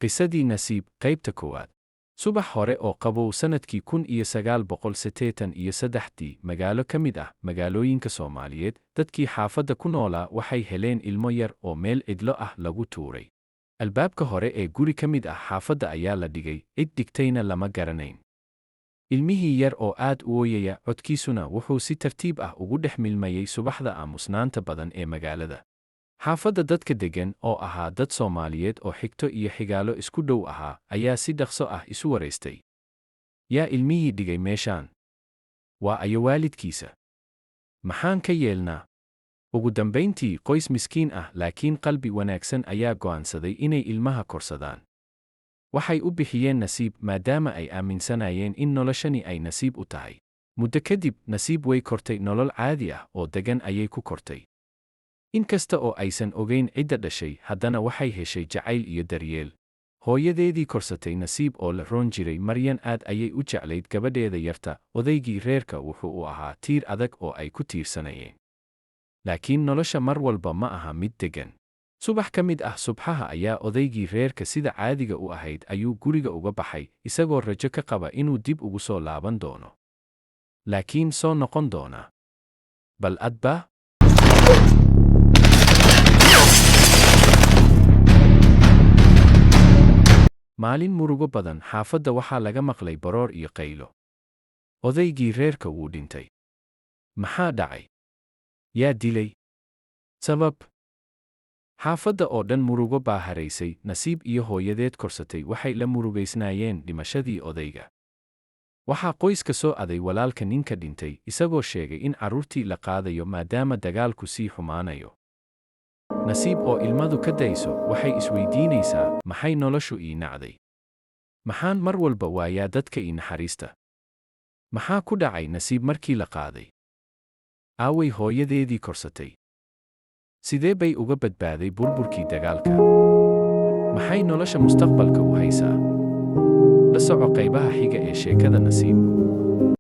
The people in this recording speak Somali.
qisadii nasiib qaybta koowaad. Subax hore oo qabow sannadkii 1983 magaalo ka mid ah magaalooyinka Soomaaliyeed, dadkii xaafadda ku noolaa waxay heleen ilmo yar oo meel cidlo ah lagu tuuray. Albaabka hore ee guri ka mid ah xaafadda ayaa la dhigay, cid dhigtayna lama garanayn. Ilmihii yar oo aad u ooyaya, codkiisuna wuxuu si tartiib ah ugu dhex milmayay subaxda aamusnaanta badan ee magaalada. Xaafadda dadka deggan oo ahaa dad Soomaaliyeed oo xigto iyo xigaalo isku dhow ahaa ayaa si dhaqso ah isu waraystay. Yaa ilmihii dhigay meeshaan? Waa ayo waalidkiisa? Maxaan ka yeelnaa? Ugu dambayntii, qoys miskiin ah laakiin qalbi wanaagsan ayaa go'aansaday inay ilmaha korsadaan. Waxay u bixiyeen Nasiib maadaama ay aaminsanayeen in noloshani ay nasiib u tahay. Muddo kadib, Nasiib way kortay nolol caadi ah oo deggan ayay ku kortay. Inkasta oo aysan ogayn cidda dhashay, haddana waxay heshay jacayl iyo daryeel. Hooyadeedii korsatay Nasiib oo la roon jiray Maryan aad ayay u jeclayd gabadheeda yarta. Odaygii reerka wuxuu u ahaa tiir adag oo ay ku tiirsanayeen. Laakiin nolosha mar walba ma aha mid deggan. Subax ka mid ah subxaha ayaa odaygii reerka sida caadiga u ahayd ayuu guriga uga baxay, isagoo rajo ka qaba inuu dib ugu soo laaban doono. Laakiin soo noqon doona. Bal adba? Maalin murugo badan, xaafadda waxaa laga maqlay baroor iyo qaylo. Odaygii reerka wuu dhintay. Maxaa dhacay? Yaa dilay? Sabab? Xaafadda oo dhan murugo baa haraysay. Nasiib iyo hooyadeed korsatay waxay la murugaysnaayeen dhimashadii odayga. Waxaa qoyska soo aaday walaalka ninka dhintay, isagoo sheegay in carruurtii la qaadayo maadaama dagaalku sii xumaanayo. Nasiib oo ilmadu ka dayso waxay isweydiinaysaa, maxay noloshu ii nacday? Maxaan mar walba waayaa dadka ii naxariista? Maxaa ku dhacay Nasiib markii la qaaday? Aaway hooyadeedii korsatay? Sidee bay uga badbaaday burburkii dagaalka? Maxay nolosha mustaqbalka u haysaa? La soco qaybaha xiga ee sheekada Nasiib.